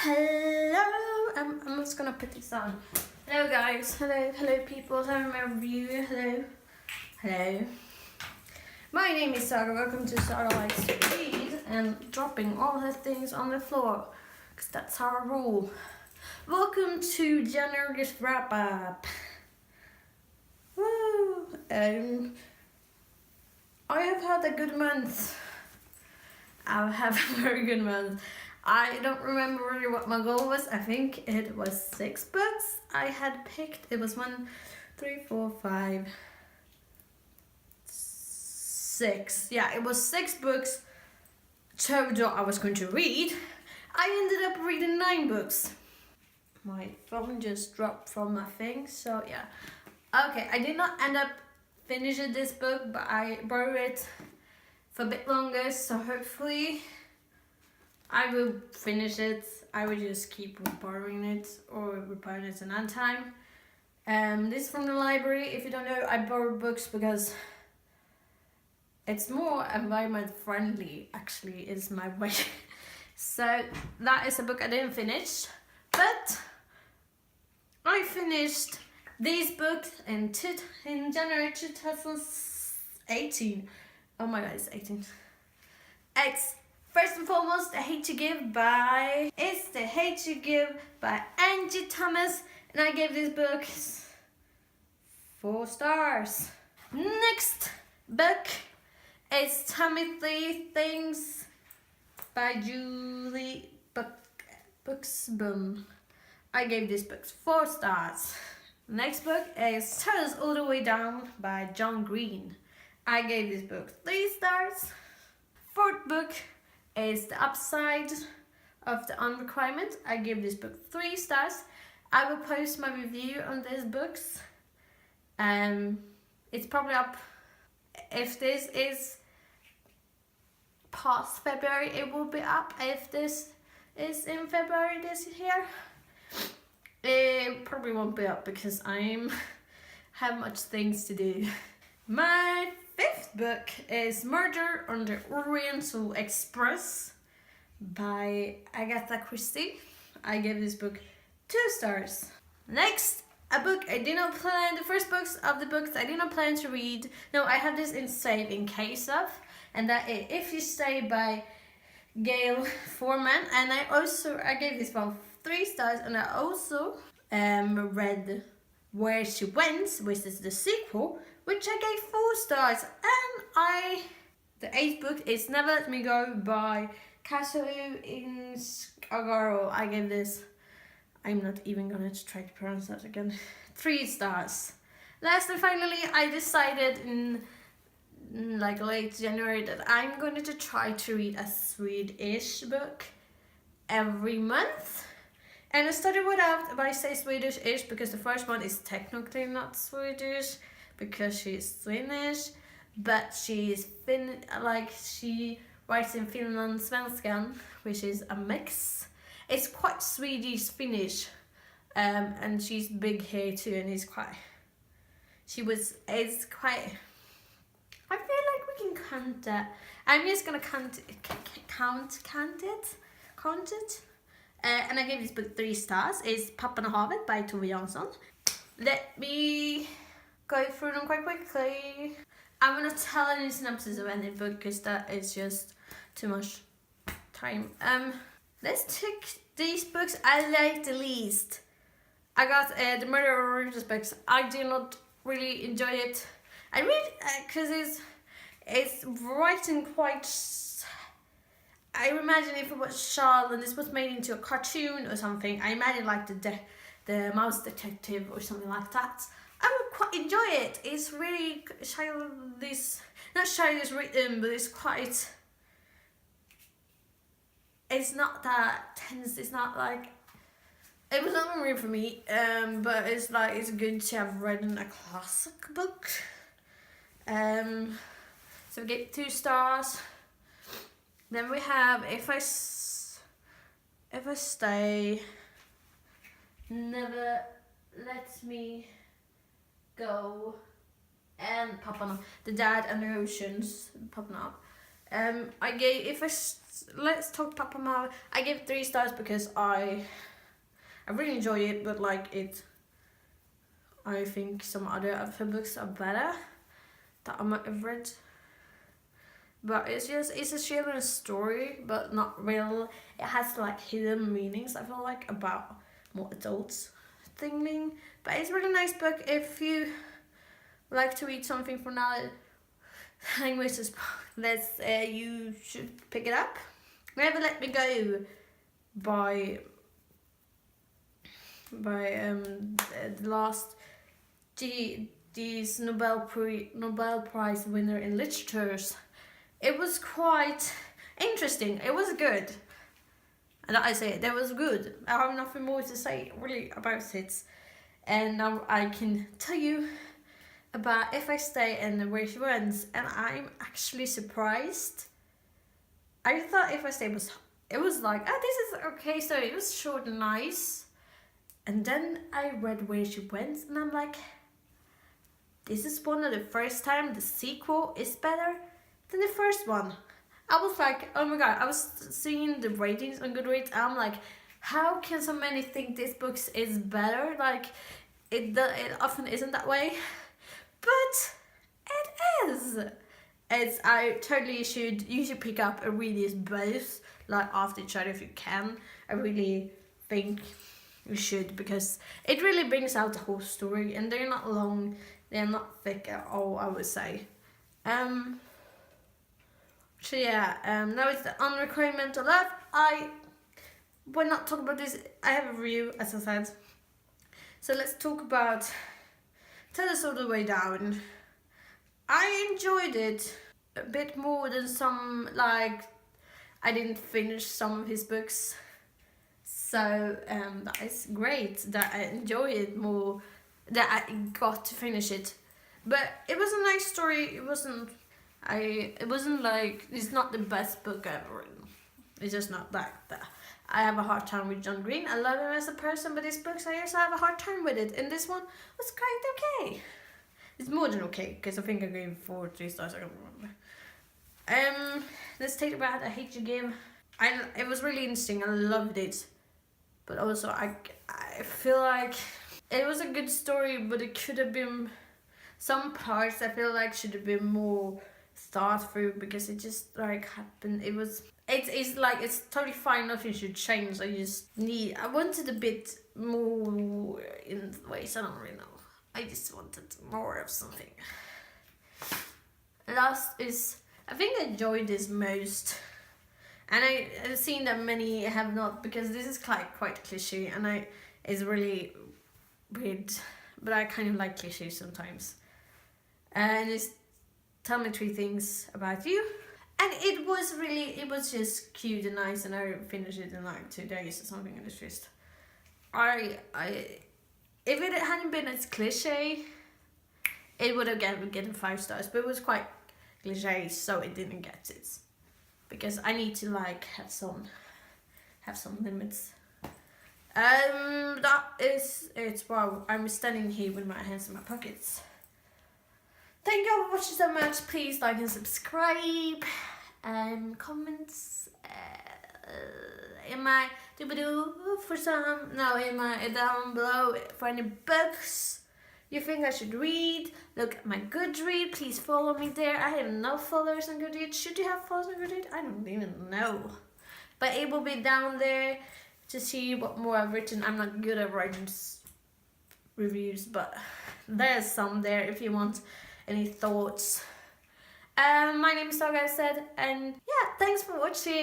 Hello, I'm just gonna put this on. Hello guys, hello people, hello my review, hello. My name is Saga, welcome to Saga Likes to Read and dropping all her things on the floor, because that's our rule. Welcome to January's wrap up. Woo! I have had a good month. I have a very good month. I don't remember really what my goal was. I think it was 6 books I had picked. It was 1, 3, 4, 5, 6. Yeah, it was 6 books total I was going to read. I ended up reading 9 books. My phone just dropped from my thing, so yeah. Okay, I did not end up finishing this book, but I borrowed it for a bit longer, so hopefully I will finish it. I will just keep borrowing it or repairing it another time. This is from the library. If you don't know, I borrow books because it's more environment friendly, actually, is my way. So that is a book I didn't finish, but I finished these books in January 2018. Oh my god, it's 18. It's first and foremost The Hate You Give by Angie Thomas, and I gave this book 4 stars. Next book is Timothy Things by Julie Buxbaum. I gave this book 4 stars. Next book is Turn Us All the Way Down by John Green. I gave this book 3 stars. 4th book is The Upside of the Unrequirement. I gave this book 3 stars. I will post my review on these books. It's probably up. If this is past February, it will be up. If this is in February this year, it probably won't be up because I have much things to do. My 5th book is Murder on the Oriental Express by Agatha Christie. I gave this book 2 stars. Next, a book I did not plan, the first books of the books I did not plan to read. No, I have this in save in case of, and that is If You Stay by Gail Foreman. And I gave this one 3 stars, and I also read Where She Went, which is the sequel, which I gave 4 stars. And the 8th book is Never Let Me Go by Kazuo Insagaro. I gave this, I'm not even gonna try to pronounce that again, 3 stars. Last and finally, I decided in like late January that I'm going to try to read a Swedish book every month. And I started without, but I say Swedish-ish because the first one is technically not Swedish because she's Finnish, but she writes in Finland Svenskan, which is a mix. It's quite Swedish-Finnish, and she's big here too, and it's quite. I feel like we can count that. I'm just gonna count it. And I gave this book 3 stars. It's Pappan och havet by Tove Jansson. Let me go through them quite quickly. I'm gonna tell any synopsis of any book because that is just too much time. Let's take these books I like the least. I got the Murder on the Oriental Express. I did not really enjoy it. I read because it's writing quite. I imagine if it was Charles and this was made into a cartoon or something, I imagine like the Mouse Detective or something like that. I would quite enjoy it. It's really childish, not childish written, but it's quite. It's not that tense. It's not like. It was not really for me. But it's good to have read in a classic book. So we get 2 stars. Then we have If I Stay, Never Let Me Go, and Pappan, The Dad and the Oceans, popping up. Let's talk Papa Mao. I gave 3 stars because I really enjoy it, but like I think some other of her books are better that I might have read. But it's a children's story, but not real. It has like hidden meanings, I feel like, about more adults thinking. But it's a really nice book if you like to read something from another languages. You should pick it up. Never Let Me Go by the last these Nobel Prize winner in literatures. It was quite interesting. It was good. And I say it was good. I have nothing more to say really about it. And now I can tell you about If I Stay and Where She Went. And I'm actually surprised. I thought If I Stay was like, this is okay, so it was short and nice. And then I read Where She Went and I'm like, this is one of the first time the sequel is better than the first one. I was like, oh my god, I was seeing the ratings on Goodreads and I'm like, how can so many think this book is better? Like, it often isn't that way. But it is. You should pick up and read these both, like after each other if you can. I really think you should, because it really brings out the whole story, and they're not long, they're not thick at all, I would say. So yeah, now it's the Unrequited Mental Love. I will not talk about this. I have a review, as I said. So let's talk about Tell Us All the Way Down. I enjoyed it a bit more than some, like, I didn't finish some of his books. So that is great that I enjoy it more, that I got to finish it. But it was a nice story. It wasn't like, it's not the best book I've ever written. It's just not that. I have a hard time with John Green. I love him as a person, but his books I also have a hard time with it. And this one was quite okay. It's more than okay, because I think I gave 3 stars, I don't remember. Let's take about I Hate You Game. It was really interesting, I loved it. But also I feel like it was a good story, but it could have been, some parts I feel like should have been more thought through, because it just like happened. It's like, it's totally fine, nothing should change. I wanted a bit more in ways, I don't really know. I just wanted more of something. Last is, I think I enjoyed this most. And I've seen that many have not, because this is quite cliche, and it's really weird, but I kind of like cliches sometimes. And it's Tell Me 3 Things About You. And it was just cute and nice, and I finished it in like 2 days or something, and it's just, if it hadn't been as cliche, it would have gotten 5 stars, but it was quite cliche, so it didn't get it. Because I need to like have some limits. That is it. Wow, I'm standing here with my hands in my pockets. Thank you all for watching so much. Please like and subscribe. Comments. Down below for any books you think I should read. Look at my Goodreads. Please follow me there. I have no followers on Goodreads. Should you have followers on Goodreads? I don't even know. But it will be down there to see what more I've written. I'm not good at writing reviews, but there's some there if you want any thoughts. My name is Saga, I said, and yeah, thanks for watching.